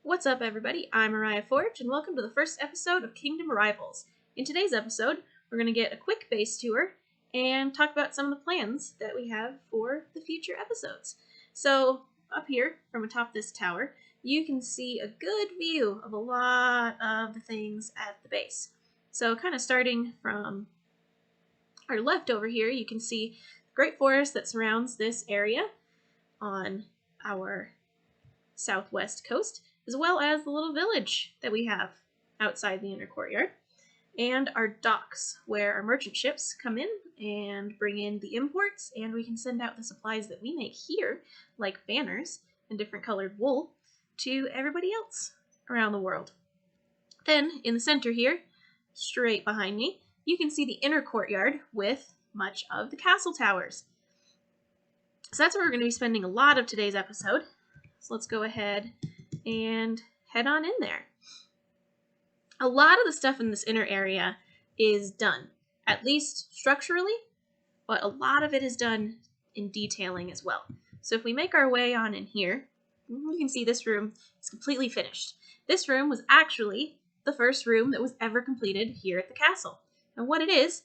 What's up, everybody? I'm Mariah Forge, and welcome to the first episode of Kingdom Arrivals. In today's episode, we're going to get a quick base tour and talk about some of the plans that we have for the future episodes. So, up here, from atop this tower, you can see a good view of a lot of the things at the base. So, kind of starting from our left over here, you can see the great forest that surrounds this area on our southwest coast, as well as the little village that we have outside the inner courtyard, and our docks, where our merchant ships come in and bring in the imports, and we can send out the supplies that we make here, like banners and different colored wool, to everybody else around the world. Then, in the center here, straight behind me, you can see the inner courtyard with much of the castle towers. So that's where we're going to be spending a lot of today's episode. So let's go ahead and head on in there. A lot of the stuff in this inner area is done, at least structurally, but a lot of it is done in detailing as well. So if we make our way on in here, you can see this room is completely finished. This room was actually the first room that was ever completed here at the castle. And what it is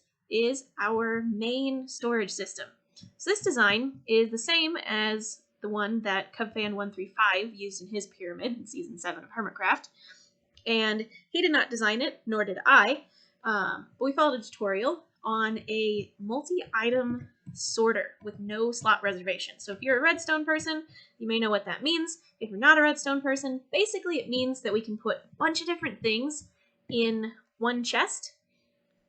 our main storage system. So this design is the same as the one that Cubfan135 used in his pyramid in Season 7 of Hermitcraft. And he did not design it, nor did I, but we followed a tutorial on a multi-item sorter with no slot reservation. So if you're a redstone person, you may know what that means. If you're not a redstone person, basically it means that we can put a bunch of different things in one chest,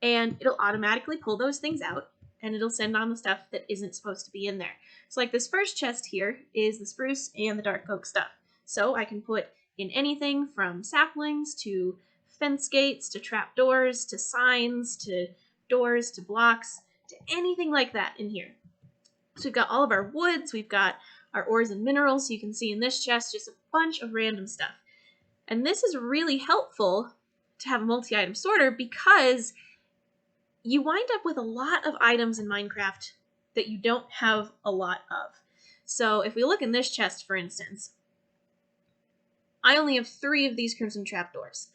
and it'll automatically pull those things out, and it'll send on the stuff that isn't supposed to be in there. So like this first chest here is the spruce and the dark oak stuff. So I can put in anything from saplings to fence gates to trapdoors to signs to doors to blocks to anything like that in here. So we've got all of our woods, we've got our ores and minerals. So you can see in this chest just a bunch of random stuff. And this is really helpful to have a multi-item sorter because you wind up with a lot of items in Minecraft that you don't have a lot of. So if we look in this chest, for instance, I only have 3 of these crimson trapdoors.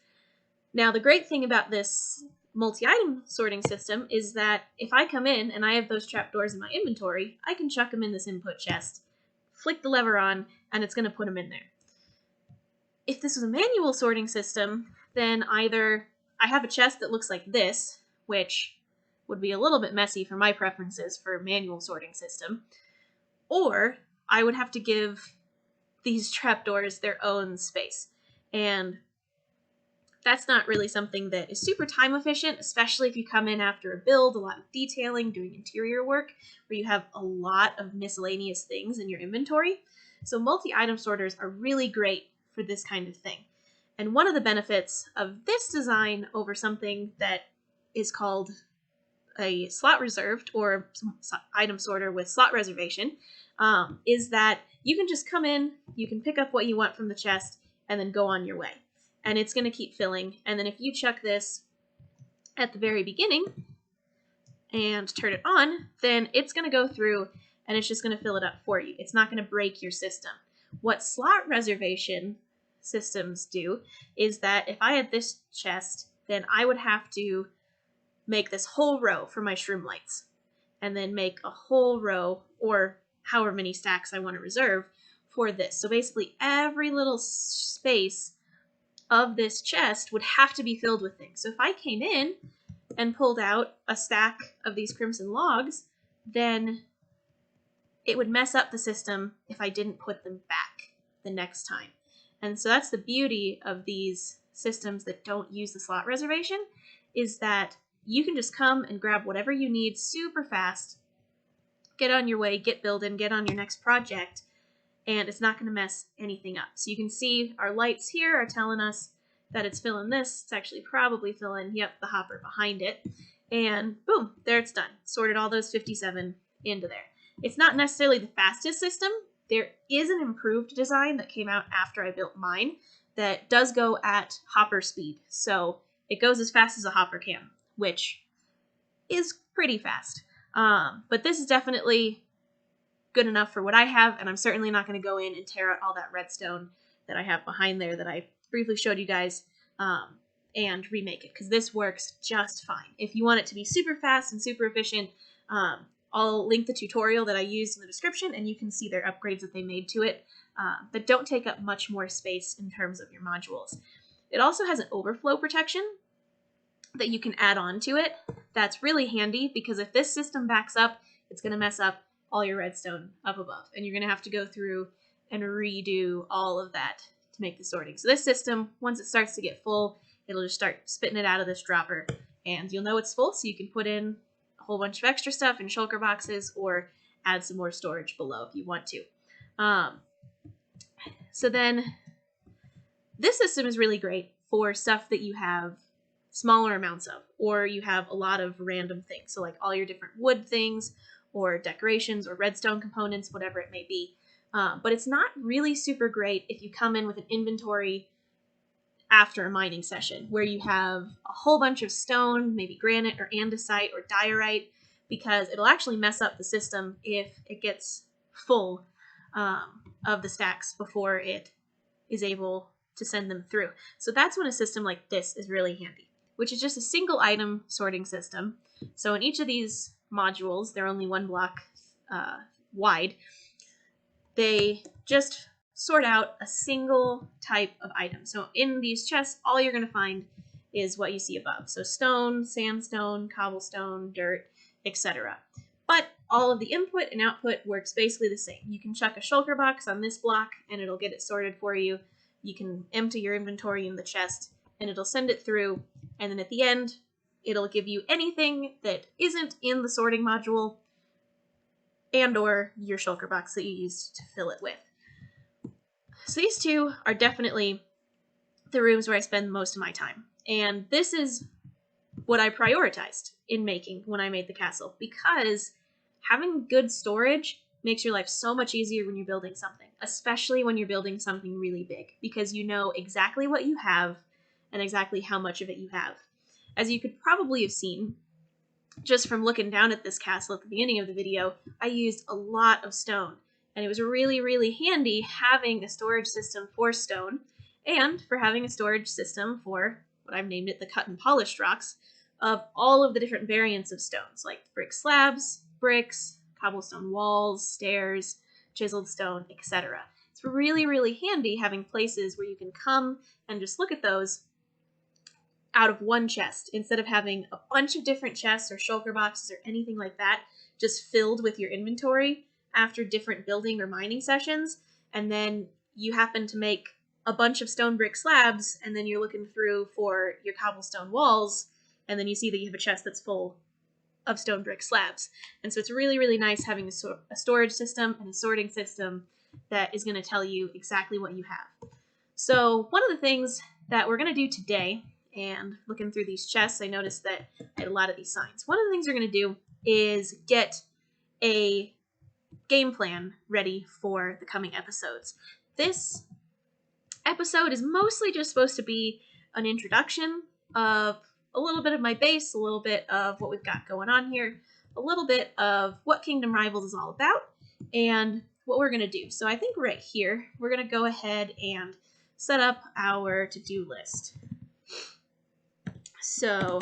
Now, the great thing about this multi-item sorting system is that if I come in and I have those trapdoors in my inventory, I can chuck them in this input chest, flick the lever on, and it's going to put them in there. If this was a manual sorting system, then either I have a chest that looks like this, which would be a little bit messy for my preferences for a manual sorting system, or I would have to give these trapdoors their own space. And that's not really something that is super time efficient, especially if you come in after a build, a lot of detailing, doing interior work, where you have a lot of miscellaneous things in your inventory. So multi-item sorters are really great for this kind of thing. And one of the benefits of this design over something that is called a slot reserved or item sorter with slot reservation is that you can just come in, you can pick up what you want from the chest, and then go on your way. And it's going to keep filling. And then if you chuck this at the very beginning and turn it on, then it's going to go through and it's just going to fill it up for you. It's not going to break your system. What slot reservation systems do is that if I had this chest, then I would have to make this whole row for my shroom lights, and then make a whole row, or however many stacks I want to reserve for this. So basically every little space of this chest would have to be filled with things. So if I came in and pulled out a stack of these crimson logs, then it would mess up the system if I didn't put them back the next time. And so that's the beauty of these systems that don't use the slot reservation, is that you can just come and grab whatever you need super fast, get on your way, get building, get on your next project, and it's not going to mess anything up. So you can see our lights here are telling us that it's filling this. It's actually probably filling, the hopper behind it. And boom, there it's done. Sorted all those 57 into there. It's not necessarily the fastest system. There is an improved design that came out after I built mine that does go at hopper speed. So it goes as fast as a hopper can, which is pretty fast. But this is definitely good enough for what I have, and I'm certainly not going to go in and tear out all that redstone that I have behind there that I briefly showed you guys, and remake it, because this works just fine. If you want it to be super fast and super efficient, I'll link the tutorial that I used in the description, and you can see their upgrades that they made to it that don't take up much more space in terms of your modules. It also has an overflow protection that you can add on to it. That's really handy, because if this system backs up, it's going to mess up all your redstone up above, and you're going to have to go through and redo all of that to make the sorting. So this system, once it starts to get full, it'll just start spitting it out of this dropper, and you'll know it's full, so you can put in a whole bunch of extra stuff in shulker boxes or add some more storage below if you want to. So then this system is really great for stuff that you have smaller amounts of, or you have a lot of random things. So like all your different wood things or decorations or redstone components, whatever it may be. But it's not really super great if you come in with an inventory after a mining session where you have a whole bunch of stone, maybe granite or andesite or diorite, because it'll actually mess up the system if it gets full of the stacks before it is able to send them through. So that's when a system like this is really handy, which is just a single item sorting system. So in each of these modules, they're only one block wide, they just sort out a single type of item. So in these chests, all you're going to find is what you see above. So stone, sandstone, cobblestone, dirt, etc. But all of the input and output works basically the same. You can chuck a shulker box on this block and it'll get it sorted for you. You can empty your inventory in the chest and it'll send it through. And then at the end, it'll give you anything that isn't in the sorting module and or your shulker box that you used to fill it with. So these two are definitely the rooms where I spend most of my time. And this is what I prioritized in making when I made the castle, because having good storage makes your life so much easier when you're building something, especially when you're building something really big, because you know exactly what you have and exactly how much of it you have. As you could probably have seen just from looking down at this castle at the beginning of the video, I used a lot of stone. And it was really, really handy having a storage system for stone and for having a storage system for what I've named it the cut and polished rocks of all of the different variants of stones, like brick slabs, bricks, cobblestone walls, stairs, chiseled stone, etc. It's really, really handy having places where you can come and just look at those out of one chest instead of having a bunch of different chests or shulker boxes or anything like that just filled with your inventory after different building or mining sessions, and then you happen to make a bunch of stone brick slabs, and then you're looking through for your cobblestone walls, and then you see that you have a chest that's full of stone brick slabs. And so it's really, really nice having a storage system and a sorting system that is going to tell you exactly what you have. So one of the things that we're going to do today, and looking through these chests, I noticed that I had a lot of these signs. One of the things we're going to do is get a game plan ready for the coming episodes. This episode is mostly just supposed to be an introduction of a little bit of my base, a little bit of what we've got going on here, a little bit of what Kingdom Rivals is all about, and what we're going to do. So I think right here, we're going to go ahead and set up our to-do list. So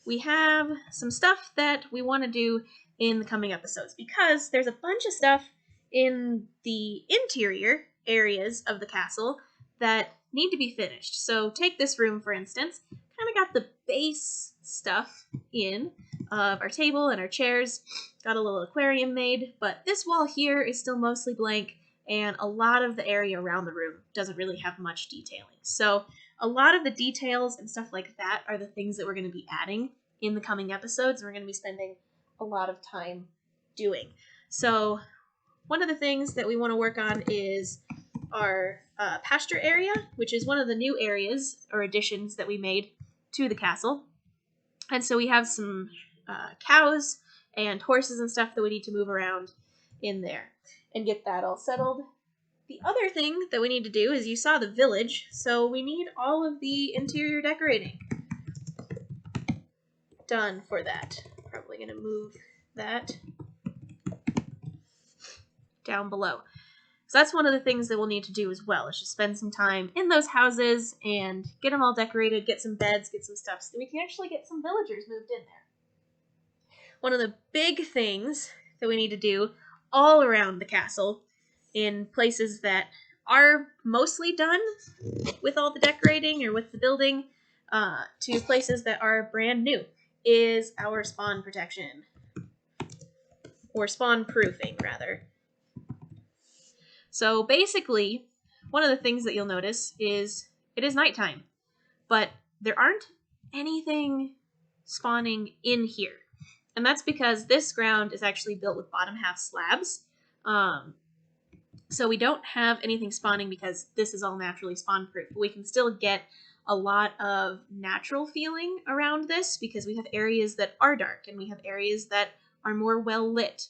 we have some stuff that we want to do in the coming episodes, because there's a bunch of stuff in the interior areas of the castle that need to be finished. So take this room, for instance. Kind of got the base stuff in of our table and our chairs. Got a little aquarium made, but this wall here is still mostly blank, and a lot of the area around the room doesn't really have much detailing. So a lot of the details and stuff like that are the things that we're going to be adding in the coming episodes, and we're going to be spending a lot of time doing. So one of the things that we want to work on is our pasture area, which is one of the new areas or additions that we made to the castle. And so we have some cows and horses and stuff that we need to move around in there and get that all settled. The other thing that we need to do is, you saw the village, so we need all of the interior decorating done for that. Probably going to move that down below. So that's one of the things that we'll need to do as well, is just spend some time in those houses and get them all decorated, get some beds, get some stuff, so that we can actually get some villagers moved in there. One of the big things that we need to do all around the castle, in places that are mostly done with all the decorating or with the building, to places that are brand new, is our spawn protection. Or spawn proofing, rather. So basically, one of the things that you'll notice is it is nighttime, but there aren't anything spawning in here. And that's because this ground is actually built with bottom half slabs. So we don't have anything spawning because this is all naturally spawn proof. But we can still get a lot of natural feeling around this because we have areas that are dark and we have areas that are more well lit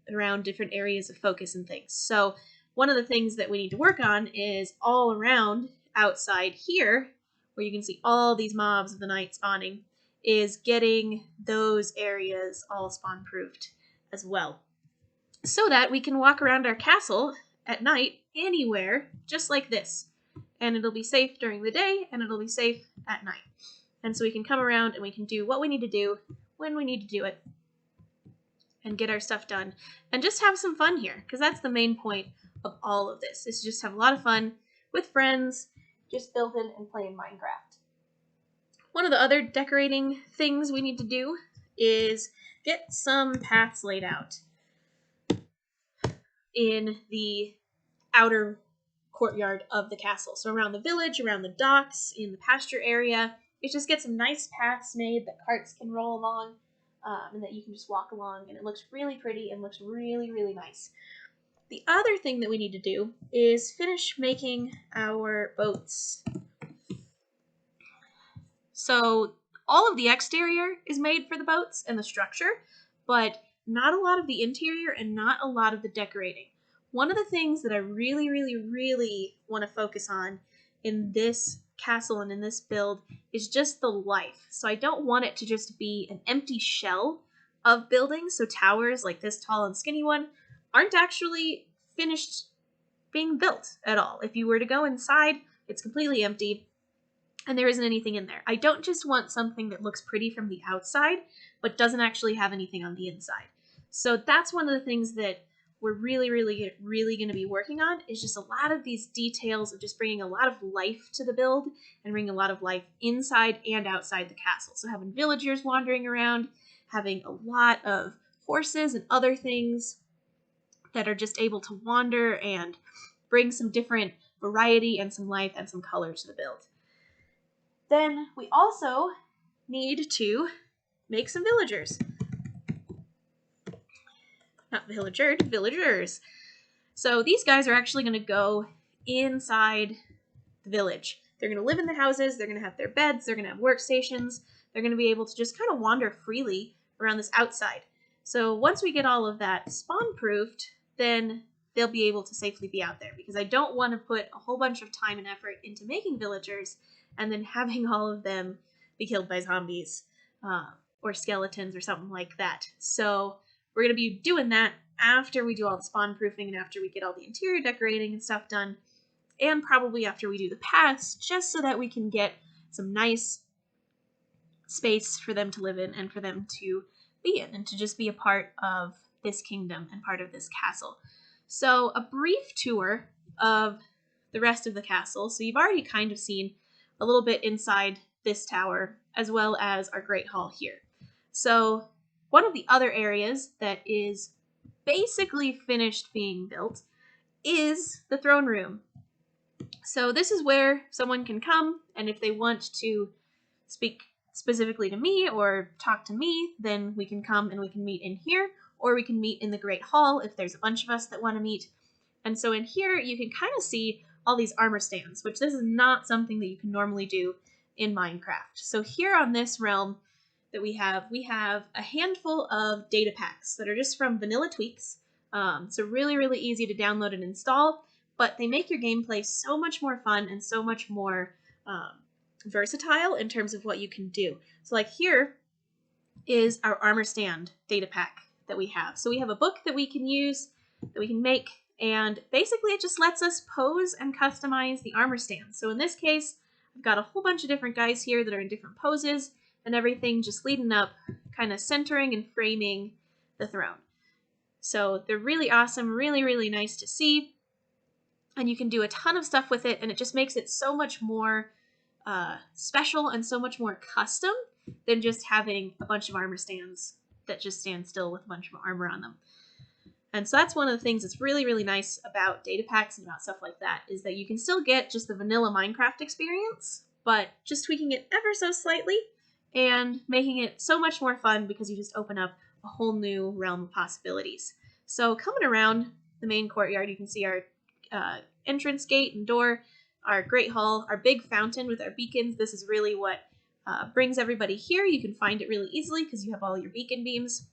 around different areas of focus and things. So one of the things that we need to work on is all around outside here, where you can see all these mobs of the night spawning, is getting those areas all spawn proofed as well, so that we can walk around our castle at night anywhere just like this, and it'll be safe during the day and it'll be safe at night. And so we can come around and we can do what we need to do when we need to do it and get our stuff done and just have some fun here, because that's the main point of all of this, is just have a lot of fun with friends, just building and playing Minecraft. One of the other decorating things we need to do is get some paths laid out in the outer courtyard of the castle. So around the village, around the docks, in the pasture area, it just get some nice paths made that carts can roll along, and that you can just walk along, and it looks really pretty and looks really, really nice. The other thing that we need to do is finish making our boats. So all of the exterior is made for the boats and the structure, but not a lot of the interior and not a lot of the decorating. One of the things that I really, really, really want to focus on in this castle and in this build is just the life. So I don't want it to just be an empty shell of buildings. So towers like this tall and skinny one aren't actually finished being built at all. If you were to go inside, it's completely empty and there isn't anything in there. I don't just want something that looks pretty from the outside, but doesn't actually have anything on the inside. So that's one of the things that we're really, really, really going to be working on, is just a lot of these details of just bringing a lot of life to the build and bringing a lot of life inside and outside the castle. So having villagers wandering around, having a lot of horses and other things that are just able to wander and bring some different variety and some life and some color to the build. Then we also need to make some villagers. Not villagers. So these guys are actually going to go inside the village. They're going to live in the houses, they're going to have their beds, they're going to have workstations, they're going to be able to just kind of wander freely around this outside. So once we get all of that spawn-proofed, then they'll be able to safely be out there, because I don't want to put a whole bunch of time and effort into making villagers and then having all of them be killed by zombies or skeletons or something like that. So we're going to be doing that after we do all the spawn proofing and after we get all the interior decorating and stuff done, and probably after we do the paths, just so that we can get some nice space for them to live in and for them to be in and to just be a part of this kingdom and part of this castle. So a brief tour of the rest of the castle. So you've already kind of seen a little bit inside this tower, as well as our Great Hall here. So one of the other areas that is basically finished being built is the throne room. So this is where someone can come, and if they want to speak specifically to me or talk to me, then we can come and we can meet in here, or we can meet in the Great Hall if there's a bunch of us that want to meet. And so in here, you can kind of see all these armor stands, which this is not something that you can normally do in Minecraft. So here on this realm that we have a handful of data packs that are just from Vanilla Tweaks. So really, really easy to download and install, but they make your gameplay so much more fun and so much more versatile in terms of what you can do. So like here is our armor stand data pack that we have. So we have a book that we can use, that we can make And basically it just lets us pose and customize the armor stands. So in this case, I've got a whole bunch of different guys here that are in different poses and everything just leading up, kind of centering and framing the throne. So they're really awesome, really, really nice to see. And you can do a ton of stuff with it, and it just makes it so much more special and so much more custom than just having a bunch of armor stands that just stand still with a bunch of armor on them. And so that's one of the things that's really, really nice about data packs and about stuff like that, is that you can still get just the vanilla Minecraft experience, but just tweaking it ever so slightly and making it so much more fun because you just open up a whole new realm of possibilities. So coming around the main courtyard, you can see our entrance gate and door, our great hall, our big fountain with our beacons. This is really what brings everybody here. You can find it really easily because you have all your beacon beams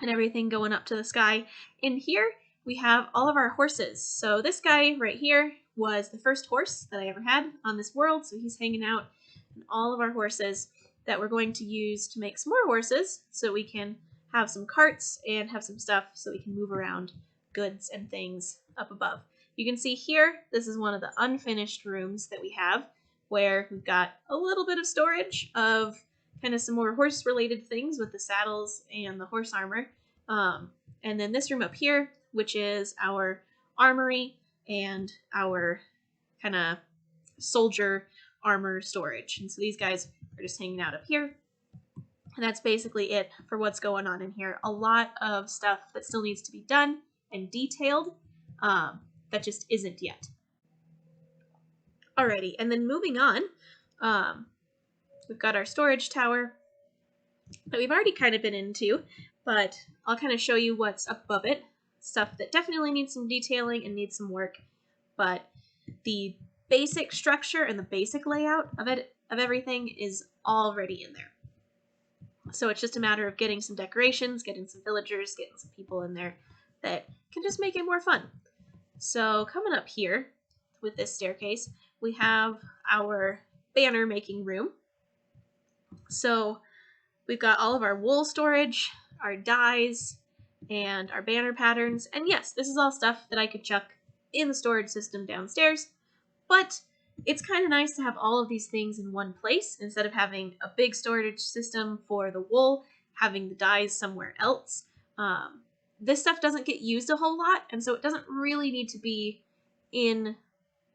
and everything going up to the sky. In here, we have all of our horses. So this guy right here was the first horse that I ever had on this world, so he's hanging out. And all of our horses that we're going to use to make some more horses so we can have some carts and have some stuff so we can move around goods and things up above. You can see here, this is one of the unfinished rooms that we have, where we've got a little bit of storage of kind of some more horse-related things with the saddles and the horse armor. And then this room up here, which is our armory and our kind of soldier armor storage. And so these guys are just hanging out up here. And that's basically it for what's going on in here. A lot of stuff that still needs to be done and detailed that just isn't yet. Alrighty, and then moving on, we've got our storage tower that we've already kind of been into, but I'll kind of show you what's up above it. Stuff that definitely needs some detailing and needs some work, but the basic structure and the basic layout of everything is already in there. So it's just a matter of getting some decorations, getting some villagers, getting some people in there that can just make it more fun. So coming up here with this staircase, we have our banner making room. So we've got all of our wool storage, our dyes, and our banner patterns. And yes, this is all stuff that I could chuck in the storage system downstairs, but it's kind of nice to have all of these things in one place instead of having a big storage system for the wool, having the dyes somewhere else. This stuff doesn't get used a whole lot, and so it doesn't really need to be in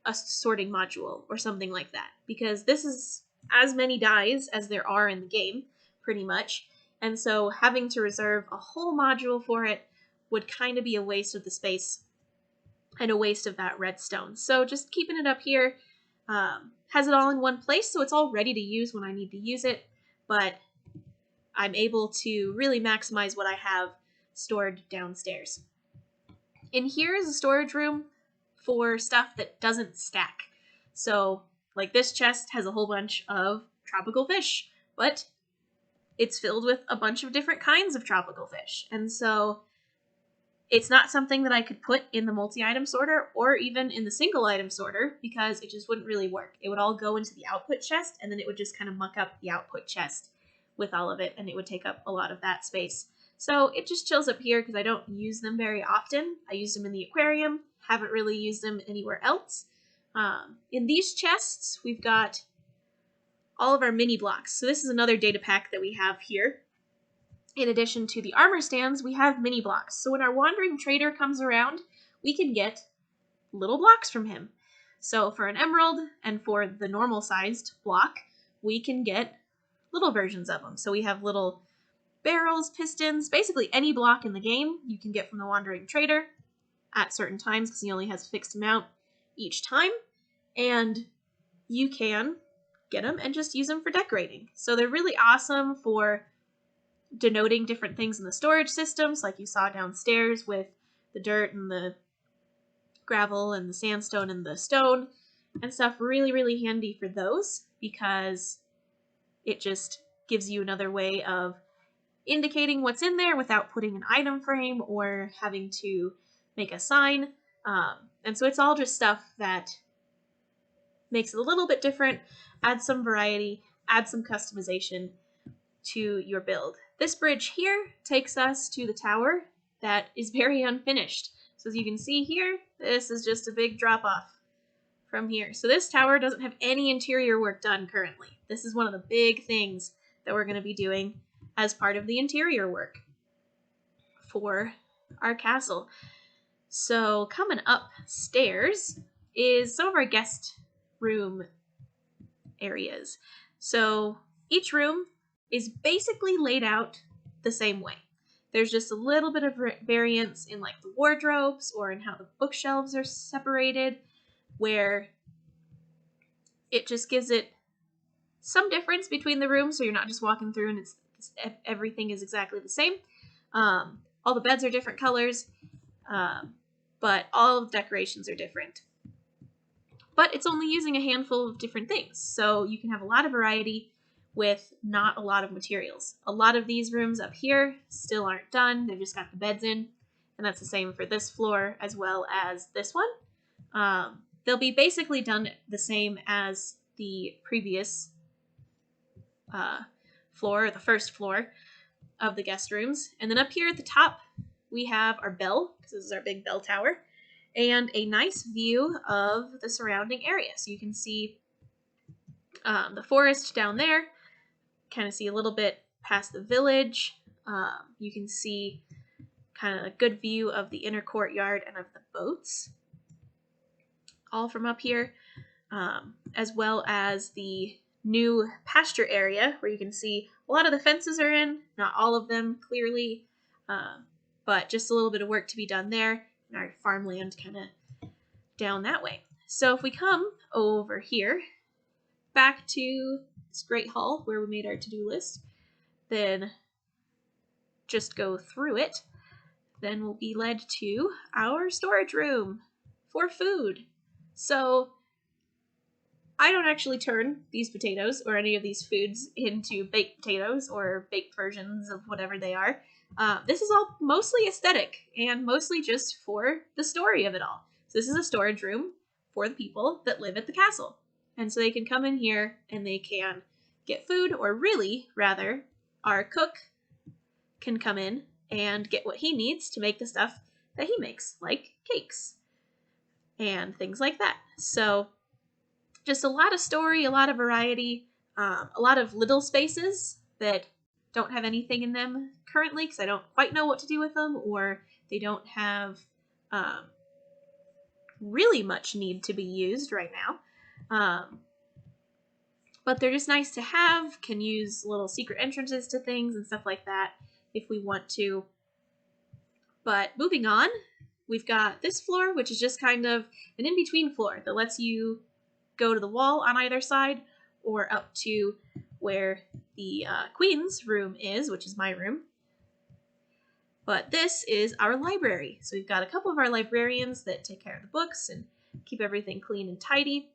a sorting module or something like that, because this is as many dyes as there are in the game, pretty much, and so having to reserve a whole module for it would kind of be a waste of the space and a waste of that redstone. So just keeping it up here has it all in one place, so it's all ready to use when I need to use it, but I'm able to really maximize what I have stored downstairs. In here is a storage room for stuff that doesn't stack. So, like this chest has a whole bunch of tropical fish, but it's filled with a bunch of different kinds of tropical fish. And so it's not something that I could put in the multi-item sorter or even in the single item sorter because it just wouldn't really work. It would all go into the output chest and then it would just kind of muck up the output chest with all of it, and it would take up a lot of that space. So it just chills up here because I don't use them very often. I use them in the aquarium, haven't really used them anywhere else. In these chests, we've got all of our mini blocks. So this is another data pack that we have here. In addition to the armor stands, we have mini blocks. So when our wandering trader comes around, we can get little blocks from him. So for an emerald and for the normal sized block, we can get little versions of them. So we have little barrels, pistons, basically any block in the game you can get from the wandering trader at certain times because he only has a fixed amount each time. And you can get them and just use them for decorating. So they're really awesome for denoting different things in the storage systems, like you saw downstairs with the dirt and the gravel and the sandstone and the stone and stuff. Really, really handy for those because it just gives you another way of indicating what's in there without putting an item frame or having to make a sign. And so it's all just stuff that makes it a little bit different, adds some variety, adds some customization to your build. This bridge here takes us to the tower that is very unfinished. So as you can see here, this is just a big drop off from here. So this tower doesn't have any interior work done currently. This is one of the big things that we're going to be doing as part of the interior work for our castle. So coming upstairs is some of our guest room areas. So each room is basically laid out the same way. There's just a little bit of variance in like the wardrobes or in how the bookshelves are separated, where it just gives it some difference between the rooms, so you're not just walking through and everything is exactly the same. All the beds are different colors, but all of the decorations are different. But it's only using a handful of different things, so you can have a lot of variety with not a lot of materials. A lot of these rooms up here still aren't done. They've just got the beds in, and that's the same for this floor as well as this one. They'll be basically done the same as the previous floor, or the first floor of the guest rooms. And then up here at the top, we have our bell, because this is our big bell tower, and a nice view of the surrounding area. So you can see the forest down there, kind of see a little bit past the village. You can see kind of a good view of the inner courtyard and of the boats, all from up here, as well as the new pasture area where you can see a lot of the fences are in, not all of them clearly, but just a little bit of work to be done there, and our farmland kind of down that way. So if we come over here back to this great hall where we made our to-do list, then just go through it, then we'll be led to our storage room for food. So I don't actually turn these potatoes or any of these foods into baked potatoes or baked versions of whatever they are. This is all mostly aesthetic and mostly just for the story of it all. So this is a storage room for the people that live at the castle. And so they can come in here and they can get food, or really, rather, our cook can come in and get what he needs to make the stuff that he makes, like cakes and things like that. So just a lot of story, a lot of variety, a lot of little spaces that don't have anything in them currently because I don't quite know what to do with them, or they don't have really much need to be used right now. But they're just nice to have, can use little secret entrances to things and stuff like that if we want to. But moving on, we've got this floor, which is just kind of an in-between floor that lets you go to the wall on either side or up to where the queen's room is, which is my room. But this is our library. So we've got a couple of our librarians that take care of the books and keep everything clean and tidy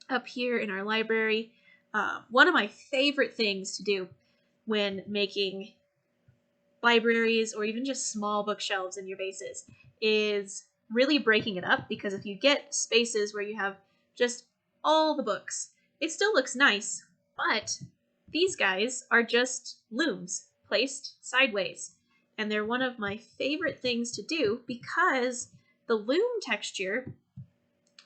up here in our library. One of my favorite things to do when making libraries or even just small bookshelves in your bases is really breaking it up, because if you get spaces where you have just all the books, it still looks nice, but these guys are just looms placed sideways. And they're one of my favorite things to do because the loom texture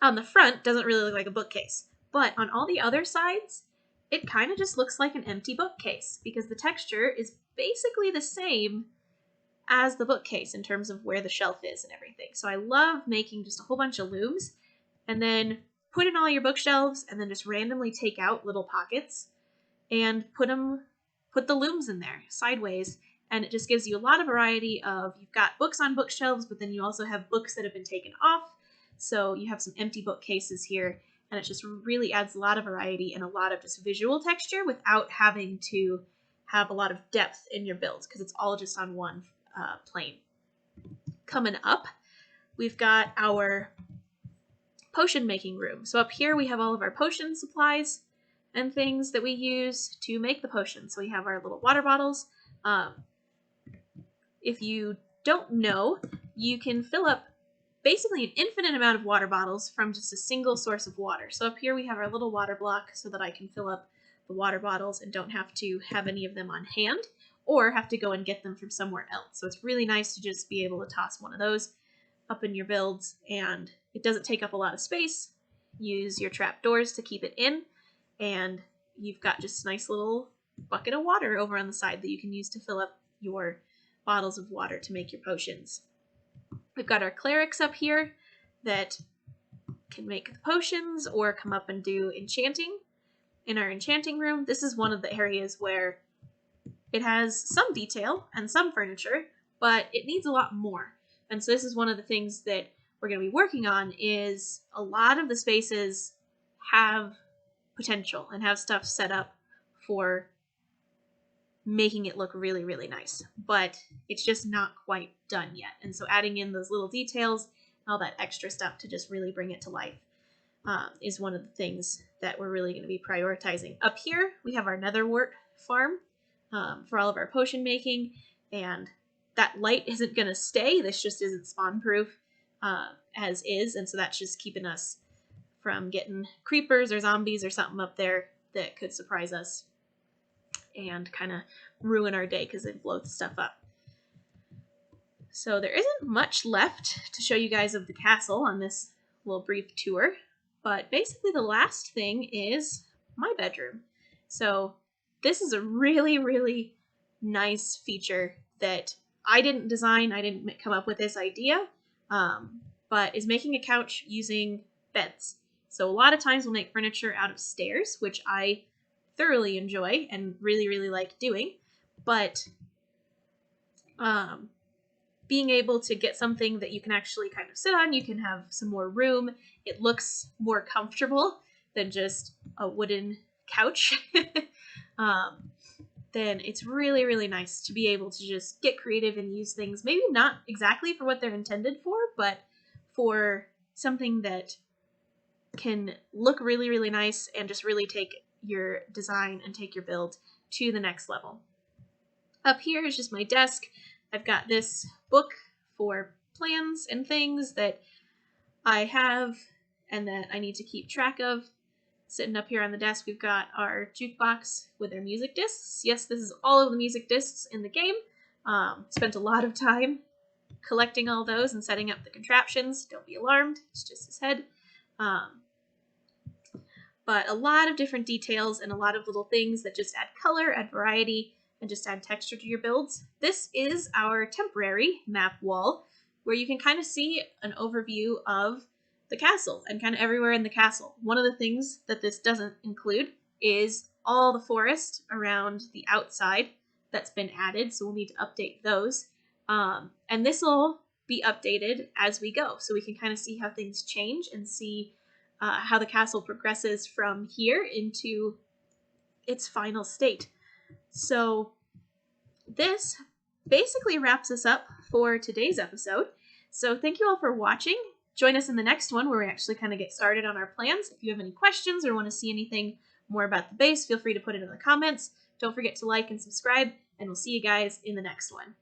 on the front doesn't really look like a bookcase, but on all the other sides, it kind of just looks like an empty bookcase because the texture is basically the same as the bookcase in terms of where the shelf is and everything. So I love making just a whole bunch of looms and then put in all your bookshelves and then just randomly take out little pockets and put the looms in there sideways. And it just gives you a lot of variety of, you've got books on bookshelves, but then you also have books that have been taken off. So you have some empty bookcases here, and it just really adds a lot of variety and a lot of just visual texture without having to have a lot of depth in your build because it's all just on one plane. Coming up, we've got our potion making room. So up here we have all of our potion supplies and things that we use to make the potions. So we have our little water bottles. If you don't know, you can fill up basically an infinite amount of water bottles from just a single source of water. So up here we have our little water block so that I can fill up the water bottles and don't have to have any of them on hand or have to go and get them from somewhere else. So it's really nice to just be able to toss one of those up in your builds, and it doesn't take up a lot of space. Use your trapdoors to keep it in, and you've got just a nice little bucket of water over on the side that you can use to fill up your bottles of water to make your potions. We've got our clerics up here that can make the potions or come up and do enchanting. In our enchanting room, this is one of the areas where it has some detail and some furniture, but it needs a lot more. And so this is one of the things that we're going to be working on, is a lot of the spaces have potential and have stuff set up for making it look really, really nice, but it's just not quite done yet. And so adding in those little details, all that extra stuff to just really bring it to life is one of the things that we're really going to be prioritizing. Up here, we have our netherwort farm for all of our potion making, and that light isn't going to stay. This just isn't spawn proof as is, and so that's just keeping us from getting creepers or zombies or something up there that could surprise us and kind of ruin our day because it blows stuff up. So there isn't much left to show you guys of the castle on this little brief tour, but basically the last thing is my bedroom. So this is a really, really nice feature that I didn't design. I didn't come up with this idea, but is making a couch using beds. So a lot of times we'll make furniture out of stairs, which I thoroughly enjoy and really, really like doing, but being able to get something that you can actually kind of sit on, you can have some more room, it looks more comfortable than just a wooden couch, then it's really, really nice to be able to just get creative and use things, maybe not exactly for what they're intended for, but for something that can look really, really nice and just really take your design and take your build to the next level. Up here is just my desk. I've got this book for plans and things that I have and that I need to keep track of. Sitting up here on the desk, we've got our jukebox with our music discs. Yes, this is all of the music discs in the game. Spent a lot of time collecting all those and setting up the contraptions. Don't be alarmed, it's just his head. But a lot of different details and a lot of little things that just add color, add variety, and just add texture to your builds. This is our temporary map wall, where you can kind of see an overview of the castle and kind of everywhere in the castle. One of the things that this doesn't include is all the forest around the outside that's been added, so we'll need to update those. And this will be updated as we go, so we can kind of see how things change and see how the castle progresses from here into its final state. So this basically wraps us up for today's episode. So thank you all for watching. Join us in the next one where we actually kind of get started on our plans. If you have any questions or want to see anything more about the base, feel free to put it in the comments. Don't forget to like and subscribe, and we'll see you guys in the next one.